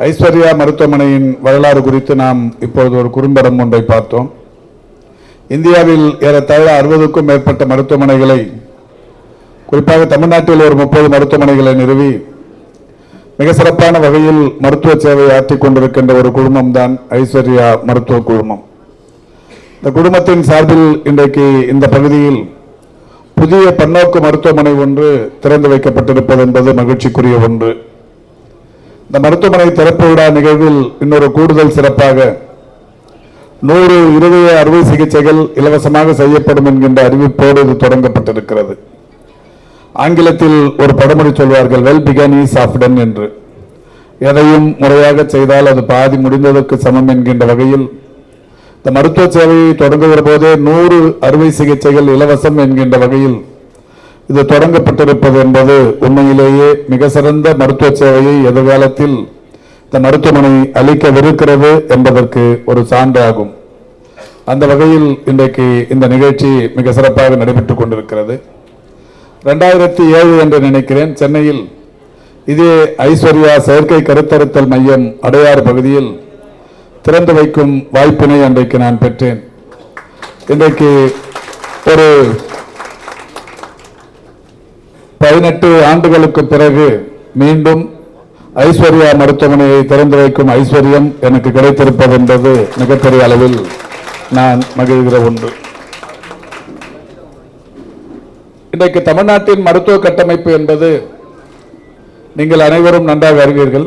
ஐஸ்வர்யா மருத்துவமனையின் வரலாறு குறித்து நாம் இப்பொழுது ஒரு குறும்படம் ஒன்றை பார்த்தோம். இந்தியாவில் ஏறத்தாழ 60க்கும் மேற்பட்ட மருத்துவமனைகளை, குறிப்பாக தமிழ்நாட்டில் ஒரு 30 மருத்துவமனைகளை நிறுவி மிக சிறப்பான வகையில் மருத்துவ சேவை ஆற்றிக் கொண்டிருக்கின்ற ஒரு குழுமம் தான் ஐஸ்வர்யா மருத்துவ குழுமம். இந்த குழுமத்தின் சார்பில் இன்றைக்கு இந்த பகுதியில் புதிய பன்னோக்கு மருத்துவமனை ஒன்று திறந்து வைக்கப்பட்டிருப்பது என்பது மகிழ்ச்சிக்குரிய ஒன்று. இந்த மருத்துவமனை திறப்பு விழா நிகழ்வில் இன்னொரு கூடுதல் சிறப்பாக 100 இருதய அறுவை சிகிச்சைகள் இலவசமாக செய்யப்படும் என்கின்ற அறிவிப்போடு இது தொடங்கப்பட்டிருக்கிறது. ஆங்கிலத்தில் ஒரு படமொழி சொல்வார்கள், well begun is half done என்று. எதையும் முறையாக செய்தால் அது பாதி முடிந்ததற்கு சமம் என்கின்ற வகையில் இந்த மருத்துவ சேவையை தொடங்குகிற போதே 100 அறுவை சிகிச்சைகள் இலவசம் என்கின்ற வகையில் இது தொடங்கப்பட்டிருப்பது என்பது உண்மையிலேயே மிக சிறந்த மருத்துவ சேவையை எதிர்காலத்தில் இந்த மருத்துவமனை அளிக்கவிருக்கிறது என்பதற்கு ஒரு சான்றாகும். அந்த வகையில் இன்றைக்கு இந்த நிகழ்ச்சி மிக சிறப்பாக நடைபெற்றுக் கொண்டிருக்கிறது. 2007 என்று நினைக்கிறேன், சென்னையில் இதே ஐஸ்வர்யா செயற்கை கருத்தறுத்தல் மையம் அடையாறு பகுதியில் திறந்து வைக்கும் வாய்ப்பினை அன்றைக்கு நான் பெற்றேன். இன்றைக்கு ஒரு 18 ஆண்டுகளுக்கு பிறகு மீண்டும் ஐஸ்வர்யா மருத்துவமனையை திறந்து வைக்கும் ஐஸ்வர்யம் எனக்கு கிடைத்திருப்பது என்பது மிகப்பெரிய அளவில் நான் மகிழ்கிற ஒன்று. இன்றைக்கு தமிழ்நாட்டின் மருத்துவ கட்டமைப்பு என்பது நீங்கள் அனைவரும் நன்றாக அறிவீர்கள்.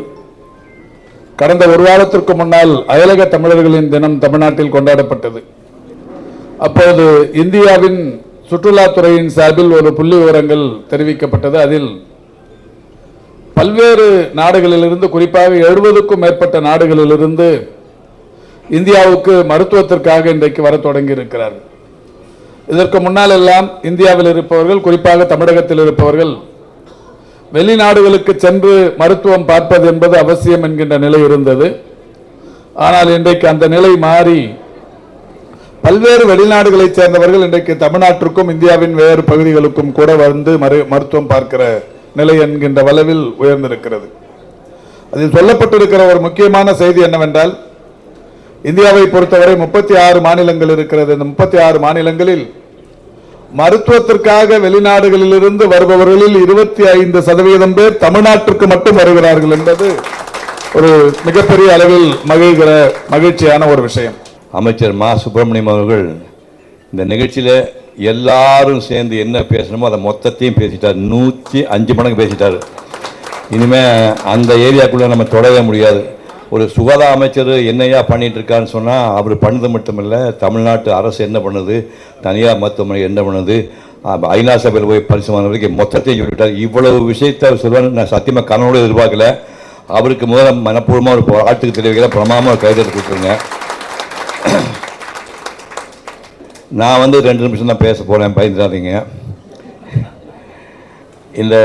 கடந்த ஒரு வாரத்திற்கு முன்னால் அயலக தமிழர்களின் தினம் தமிழ்நாட்டில் கொண்டாடப்பட்டது. அப்போது இந்தியாவின் சுற்றுலாத்துறையின் சார்பில் ஒரு புள்ளி விவரங்கள் தெரிவிக்கப்பட்டது. அதில் பல்வேறு நாடுகளிலிருந்து, குறிப்பாக 70க்கும் மேற்பட்ட நாடுகளிலிருந்து இந்தியாவுக்கு மருத்துவத்திற்காக இன்றைக்கு வர தொடங்கி இருக்கிறார்கள். இதற்கு முன்னால் எல்லாம் இந்தியாவில் இருப்பவர்கள், குறிப்பாக தமிழகத்தில் இருப்பவர்கள் வெளிநாடுகளுக்கு சென்று மருத்துவம் பார்ப்பது என்பது அவசியம் என்கின்ற நிலை இருந்தது. ஆனால் இன்றைக்கு அந்த நிலை மாறி பல்வேறு வெளிநாடுகளைச் சேர்ந்தவர்கள் இன்றைக்கு தமிழ்நாட்டிற்கும் இந்தியாவின் வேறு பகுதிகளுக்கும் கூட வந்து மருத்துவம் பார்க்கிற நிலை என்கின்ற அளவில் உயர்ந்திருக்கிறது. அதில் சொல்லப்பட்டிருக்கிற ஒரு முக்கியமான செய்தி என்னவென்றால், இந்தியாவை பொறுத்தவரை 36 மாநிலங்கள் இருக்கிறது. இந்த 36 மாநிலங்களில் மருத்துவத்திற்காக வெளிநாடுகளிலிருந்து வருபவர்களில் 25% பேர் தமிழ்நாட்டிற்கு மட்டும் வருகிறார்கள் என்பது ஒரு மிகப்பெரிய அளவில் மகிழ்ச்சியான ஒரு விஷயம். அமைச்சர் மா சுப்பிரமணியம் அவர்கள் இந்த நிகழ்ச்சியில் எல்லாரும் சேர்ந்து என்ன பேசணுமோ அதை மொத்தத்தையும் பேசிட்டார். 105 மடங்கு பேசிட்டார். இனிமேல் அந்த ஏரியாக்குள்ளே நம்ம தொடர முடியாது. ஒரு சுகாதார அமைச்சர் என்னையா பண்ணிட்டு இருக்கான்னு சொன்னால், அவர் பண்ணது மட்டுமில்லை, தமிழ்நாட்டு அரசு என்ன பண்ணுது, தனியார் மருத்துவமனை என்ன பண்ணுது, ஐநா சபையில் போய் பரிசு வரைக்கும் மொத்தத்தையும் சொல்லிவிட்டார். இவ்வளவு விஷயத்தை சொல்லுவேன் நான் சத்தியமாக கனவோடு எதிர்பார்க்கல. அவருக்கு முதல்ல மனப்பூர்வமாக ஒரு பாட்டுக்கு தெரிவிக்கிற பிரமாமல் கைது கொடுத்துருங்க. நான் 2 நிமிஷம் தான் பேச போகிறேன், பயந்துடாதீங்க. இந்த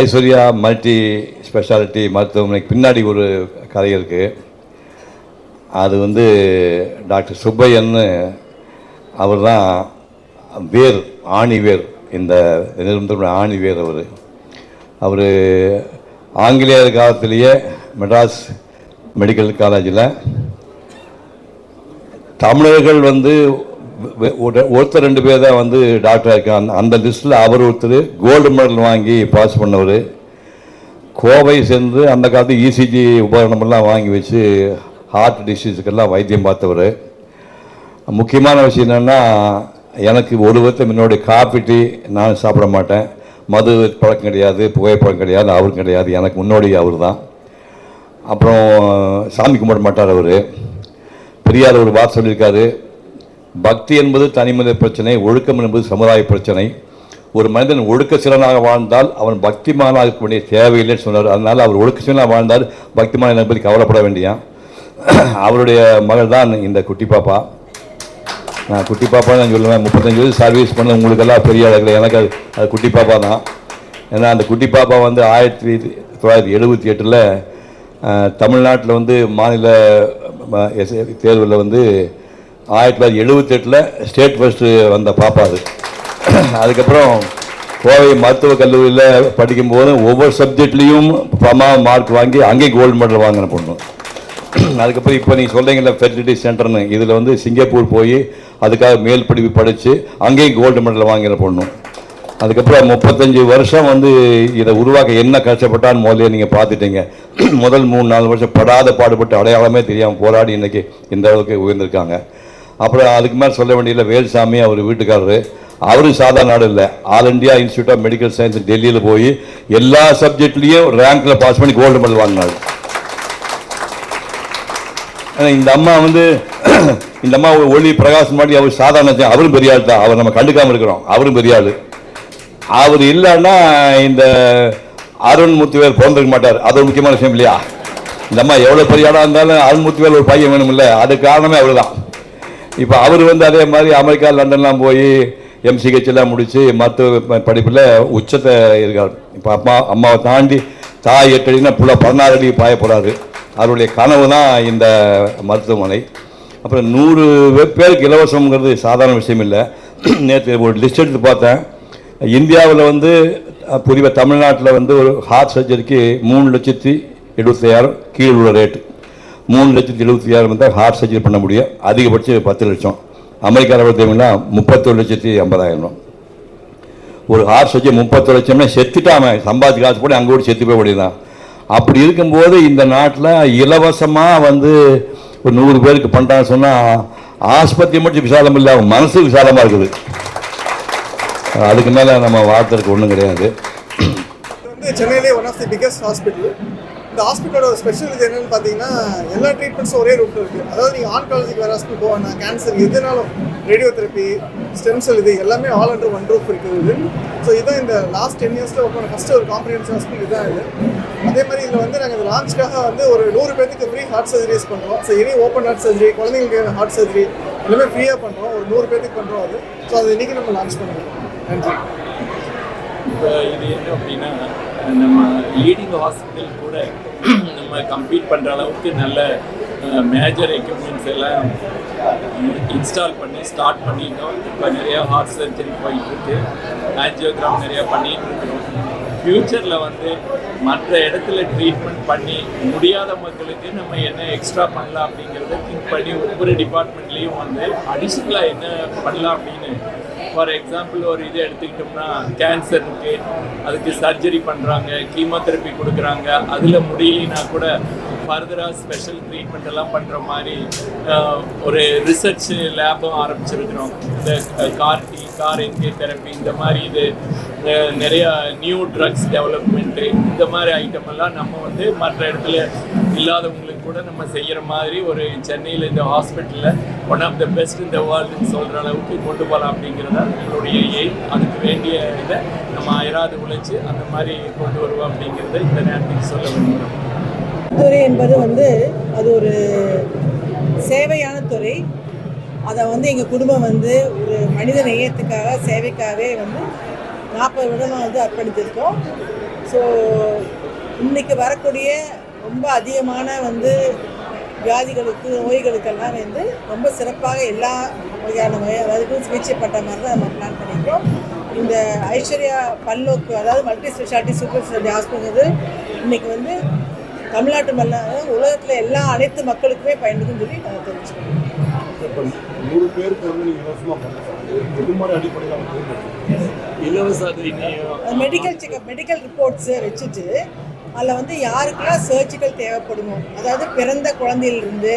ஐஸ்வர்யா மல்டி ஸ்பெஷாலிட்டி மருத்துவமனைக்கு பின்னாடி ஒரு கதை இருக்குது. அது டாக்டர் சுப்பையன்னு அவர் தான் ஆணிவேர், இந்த நிறுவனத்தினுடைய ஆணிவேர். அவர் ஆங்கிலேயர் காலத்திலேயே மெட்ராஸ் மெடிக்கல் காலேஜில் தமிழர்கள் ஒருத்தர் 2 பேர் தான் டாக்டர் இருக்காங்க. அந்த லிஸ்ட்டில் அவர் ஒருத்தர் கோல்டு மெடல் வாங்கி பாஸ் பண்ணவர். கோவை சேர்ந்து அந்த காலத்து இசிஜி உபகரணமெல்லாம் வாங்கி வச்சு ஹார்ட் டிசீஸுக்கெல்லாம் வைத்தியம் பார்த்தவர். முக்கியமான விஷயம் என்னென்னா, எனக்கு ஒரு விதத்தை முன்னோடைய காப்பி டீ நான் சாப்பிட மாட்டேன், மது பழக்கம் கிடையாது, புகைப்பழக்கம் கிடையாது, அவருக்கு கிடையாது. எனக்கு முன்னோடி அவர் தான். அப்புறம் சாமி கும்பிட மாட்டார் அவர். பெரியார் ஒரு வார்த்தை சொல்லியிருக்காரு, பக்தி என்பது தனிமனித பிரச்சனை, ஒழுக்கம் என்பது சமுதாய பிரச்சனை. ஒரு மனிதன் ஒழுக்க சீலனாக வாழ்ந்தால் அவன் பக்திமானாக இருக்க வேண்டிய தேவையில்லைன்னு சொன்னார். அதனால் அவர் ஒழுக்க சீலனாக வாழ்ந்தால் பக்திமான என்பதை கவலைப்பட வேண்டியான். அவருடைய மகள் தான் இந்த குட்டி பாப்பா. நான் குட்டி பாப்பா தான் சொல்லுவேன். 35 வயசு சர்வீஸ் பண்ண உங்களுக்கெல்லாம் பெரிய அளவில், எனக்கு அது குட்டி பாப்பா தான். ஏன்னா அந்த குட்டி பாப்பா 1978 தமிழ்நாட்டில் மாநில தேர்வில் 1978 ஸ்டேட் ஃபர்ஸ்ட்டு வந்த பாப்பா அது. அதுக்கப்புறம் கோவை மருத்துவக் கல்லூரியில் படிக்கும்போது ஒவ்வொரு சப்ஜெக்ட்லேயும் மார்க் வாங்கி அங்கேயும் கோல்டு மெடல் வாங்கின பொண்ணு. அதுக்கப்புறம் இப்போ நீங்கள் சொல்கிறீங்களா ஃபெர்டிலிட்டி சென்டர்னு, இதில் வந்து சிங்கப்பூர் போய் அதுக்காக மேல் படிப்பு படித்து அங்கேயும் கோல்டு மெடல் வாங்கின பொண்ணு. அதுக்கப்புறம் 35 வருஷம் வந்து இதை உருவாக்க என்ன கஷ்டப்பட்டான்னு முதல்ல நீங்கள் பார்த்துட்டீங்க. முதல் 3-4 வருஷம் படாத பாடுபட்டு அடையாளமே தெரியாமல் போராடி இன்றைக்கி இந்த அளவுக்கு உயர்ந்திருக்காங்க. அப்புறம் அதுக்கு மேலே சொல்ல வேண்டியதில்லை, வேல்சாமி அவர் வீட்டுக்காரரு, அவரும் சாதாரண நாடு இல்லை, All India Institute of Medical Science டெல்லியில் போய் எல்லா சப்ஜெக்ட்லேயும் ரேங்கில் பாஸ் பண்ணி கோல்டு மெடல் வாங்கினார். இந்த அம்மா வந்து இந்த அம்மா ஒளி பிரகாஷ் மாதிரி அவர் சாதாரண, அவரும் பெரிய ஆள் தான், அவர் நம்ம கண்டுக்காமல் இருக்கிறோம், அவரும் பெரிய ஆள். அவர் இல்லைன்னா இந்த அருண்மூர்த்திவேல் பிறந்திருக்க மாட்டார். அது ஒரு முக்கியமான விஷயம் இல்லையா? இந்த அம்மா எவ்வளோ பெரிய ஆளாக இருந்தாலும் அருண்மூர்த்திவேல் ஒரு பையன் வேணும் இல்லை, அதுக்கு காரணமே அவர் தான். இப்போ அவர் வந்து அதே மாதிரி அமெரிக்கா லண்டன்லாம் போய் எம்சிஹெச்லாம் முடித்து மருத்துவ படிப்பில் உச்சத்தை இருக்கார். இப்போ அம்மாவை தாண்டி தாய் 8 அடினா புள்ள 16 அடி பாய போகிறாரு. அவருடைய கனவு தான் இந்த மருத்துவமனை. அப்புறம் 100 பேருக்கு இலவசம்ங்கிறது சாதாரண விஷயம் இல்லை. நேற்று ஒரு லிஸ்ட் எடுத்து பார்த்தேன். இந்தியாவில் வந்து பொதுவாக தமிழ்நாட்டில் வந்து ஒரு ஹார்ட் சர்ஜரிக்கு 3,75,000 கீழே உள்ள ரேட்டு. 3,75,000 தான் ஹார்ட் சர்ஜரி பண்ண முடியும். அதிகபட்சம் 10 லட்சம். அமெரிக்காவில் பார்த்தீங்கன்னா 31,50,000. ஒரு ஹார்ட் சர்ஜரி 30 லட்சம்னா செத்துட்டாம சம்பாதிச்சு காசு போட்டு அங்கே கூட செத்து போய் முடியுதான். அப்படி இருக்கும்போது இந்த நாட்டில் இலவசமாக வந்து ஒரு 100 பேருக்கு பண்ணுறான்னு சொன்னால் ஆஸ்பத்திரி மட்டும் விசாலம் இல்லை, அவங்க மனசு விசாலமாக இருக்குது. அதுக்கு மேலே நம்ம வார்த்தைக்கு ஒன்றும் கிடையாது. வந்து சென்னையிலே one of the biggest hospital. இந்த ஹாஸ்பிட்டலோட ஸ்பெஷல் இது என்னென்னு பார்த்தீங்கன்னா எல்லா ட்ரீட்மெண்ட்ஸும் ஒரே ரூட்டில் இருக்குது. அதாவது நீங்கள் ஆன்காலஜிக்கு வேறு ஹாஸ்பிட்டல் போவாங்க, கேன்சர் எதுனாலும் ரேடியோதெரப்பி, ஸ்டெம் செல், இது எல்லாமே ஆல் அண்டர் ஒன் ரூஃப் இருக்குது. ஸோ இதுதான் இந்த லாஸ்ட் 10 இயர்ஸில் ஓப்பன் ஃபஸ்ட்டு ஒரு காம்ப்ரிஹென்சிவ் ஹாஸ்பிட்டல் இதுதான் இது. அதே மாதிரி இதில் வந்து நாங்கள் இந்த லான்ச்காக வந்து ஒரு 100 பேருக்கு ஃப்ரீ ஹார்ட் சர்ஜரிஸ் பண்ணுறோம். So any open heart surgery, குழந்தைங்களுக்கு ஹார்ட் சர்ஜரி எல்லாமே ஃப்ரீயாக பண்ணுறோம். ஒரு 100 பேருக்கு பண்ணுறோம் அது. ஸோ அது இன்றைக்கி நம்ம லான்ச் பண்ணுறோம். நன்றி. இப்போ இது என்ன அப்படின்னா, நம்ம லீடிங் ஹாஸ்பிட்டல் கூட நம்ம கம்பீட் பண்ணுற அளவுக்கு நல்ல மேஜர் எக்யூப்மெண்ட்ஸ் எல்லாம் இன்ஸ்டால் பண்ணி ஸ்டார்ட் பண்ணிட்டோம். இப்போ நிறையா ஹார்ட் சர்ஜரி போயிட்டுருக்கு, ஆஞ்சியோகிராம் நிறையா பண்ணிகிட்டு இருக்கிறோம். ஃப்யூச்சரில் வந்து மற்ற இடத்துல ட்ரீட்மெண்ட் பண்ணி முடியாத மக்களுக்கு நம்ம என்ன எக்ஸ்ட்ரா பண்ணலாம் அப்படிங்கிறத திங்க் பண்ணி ஒவ்வொரு டிபார்ட்மெண்ட்லேயும் வந்து அடிஷ்னலாக என்ன பண்ணலாம் அப்படின்னு. ஃபார் எக்ஸாம்பிள் ஒரு இது எடுத்துக்கிட்டோம்னா, கேன்சர் இருக்குது, அதுக்கு சர்ஜரி பண்ணுறாங்க, கீமோதெரப்பி கொடுக்குறாங்க, அதில் முடியலனா கூட ஃபர்தராக ஸ்பெஷல் ட்ரீட்மெண்ட் எல்லாம் பண்ணுற மாதிரி ஒரு ரிசர்ச் லேபும் ஆரம்பிச்சிருக்கிறோம். இந்த கார் என்கே தெரப்பி, இந்த மாதிரி இது நிறையா நியூ ட்ரக்ஸ் டெவலப்மெண்ட்டு, இந்த மாதிரி ஐட்டம் எல்லாம் நம்ம வந்து மற்ற இடத்துல இல்லாதவங்களுக்கு கூட நம்ம செய்கிற மாதிரி ஒரு சென்னையில் இந்த ஹாஸ்பிட்டலில் ஒன் ஆஃப் த பெஸ்ட் இந்த வேர்ல்டுன்னு சொல்கிற அளவுக்கு கொண்டு போகலாம் அப்படிங்கிறத நம்மளுடைய எய்ம். அதுக்கு வேண்டிய இதை நம்ம அயராது உழைச்சி அந்த மாதிரி கொண்டு வருவோம் அப்படிங்கிறத இந்த நேரத்துக்கு சொல்ல விரும்புகிறோம். துறை என்பது வந்து அது ஒரு சேவையான துறை. அதை வந்து எங்கள் குடும்பம் வந்து ஒரு மனித நேயத்துக்காக, சேவைக்காகவே வந்து 40 வருடமாக வந்து அர்ப்பணித்திருக்கோம். ஸோ இன்றைக்கி வரக்கூடிய ரொம்ப அதிகமான வந்து வியாதிகளுக்கு, நோய்களுக்கெல்லாம் வந்து ரொம்ப சிறப்பாக எல்லா வகையான அதாவது சிகிச்சை பண்ணுற மாதிரி தான் நம்ம பிளான் பண்ணியிருக்கோம். இந்த ஐஸ்வர்யா பல்நோக்கு, அதாவது multi speciality super speciality hospital இன்றைக்கி வந்து தமிழ்நாட்டு உலகத்தில் எல்லா அனைத்து மக்களுக்குமே பயன்படுதுன்னு சொல்லி நாங்கள் தெரிஞ்சுக்கணும். இப்போ 100 பேருக்கு வந்து நீங்கள் இலவசமாக பண்ணுறாங்க, எது மாதிரி அடிப்படையில் இலவச மெடிக்கல் செக்அப், மெடிக்கல் ரிப்போர்ட்ஸை வச்சுட்டு அதில் வந்து யாருக்கெல்லாம் சர்ஜிக்கல் தேவைப்படுமோ, அதாவது பிறந்த குழந்தையிலிருந்து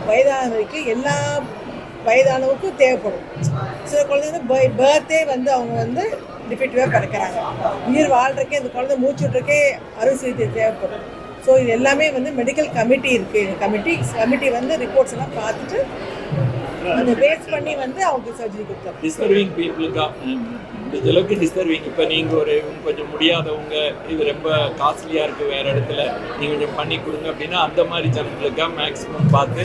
வயதான வரைக்கும் எல்லா வயதானவுக்கும் தேவைப்படும். சில குழந்தைங்க பர்த்டே வந்து அவங்க வந்து டிஃபெக்டிவாக பிறக்கிறாங்க, உயிர் வாழ்றதுக்கே இந்த குழந்தை மூச்சு விட்றதுக்கே அறுவை சிகிச்சை தேவைப்படும். ஸோ இது எல்லாமே வந்து மெடிக்கல் கமிட்டி இருக்குது. கமிட்டி வந்து ரிப்போர்ட்ஸ் எல்லாம் பார்த்துட்டு அந்த பேஸ் பண்ணி வந்து அவங்க சர்ஜரி கொடுத்தாங்க. டிஸ்டர்விங் பீப்புளுக்கா இந்த அளவுக்கு டிஸ்டர்விங், இப்போ நீங்கள் ஒரு கொஞ்சம் முடியாதவங்க, இது ரொம்ப காஸ்ட்லியாக இருக்குது, வேறு இடத்துல நீங்கள் கொஞ்சம் பண்ணி கொடுங்க அப்படின்னா அந்த மாதிரி ஜனங்களுக்காக மேக்ஸிமம் பார்த்து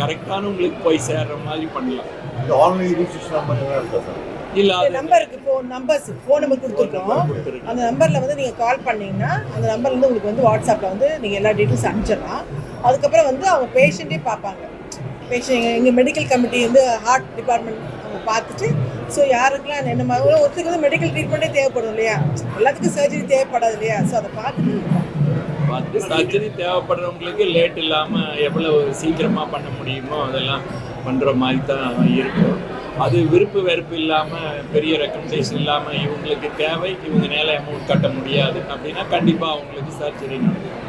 கரெக்டானவங்களுக்கு போய் சேர்ற மாதிரி பண்ணலாம். இந்த ஆன்லைன் ரிஜிஸ்ட்ரேஷன் மாதிரி இருக்கா சார்? இல்லை, நம்பருக்கு ஃபோன் நம்பர் கொடுத்துருக்கோம். அந்த நம்பரில் வந்து நீங்கள் கால் பண்ணிங்கன்னா அந்த நம்பர்லேருந்து உங்களுக்கு வந்து வாட்ஸ்அப்பில் வந்து நீங்கள் எல்லா டீட்டெயில்ஸ் அனுப்பிச்சிடலாம். அதுக்கப்புறம் வந்து அவங்க பேஷண்ட்டே பார்ப்பாங்க. பேஷண்ட் எங்கள் மெடிக்கல் கமிட்டி வந்து ஹார்ட் டிபார்ட்மெண்ட் அவங்க பார்த்துட்டு ஸோ யாருக்கெல்லாம் என்ன மாதிரி ஒருத்தருக்கு வந்து மெடிக்கல் ட்ரீட்மெண்ட்டே தேவைப்படும் இல்லையா, எல்லாத்துக்கும் சர்ஜரி தேவைப்படாது இல்லையா, ஸோ அதை பார்த்துட்டு சர்ஜரி தேவைப்படுறவங்களுக்கு லேட் இல்லாமல் எவ்வளோ சீக்கிரமாக பண்ண முடியுமோ அதெல்லாம் பண்ணுற மாதிரி தான் இருக்கும். அது விருப்பு வெறுப்பு இல்லாமல் பெரிய ரெக்கமெண்டேஷன் இல்லாமல் இவங்களுக்கு தேவை, இவங்க மேலே அமௌண்ட் கட்ட முடியாது அப்படின்னா கண்டிப்பாக அவங்களுக்கு சர்ஜரி நடக்கும்.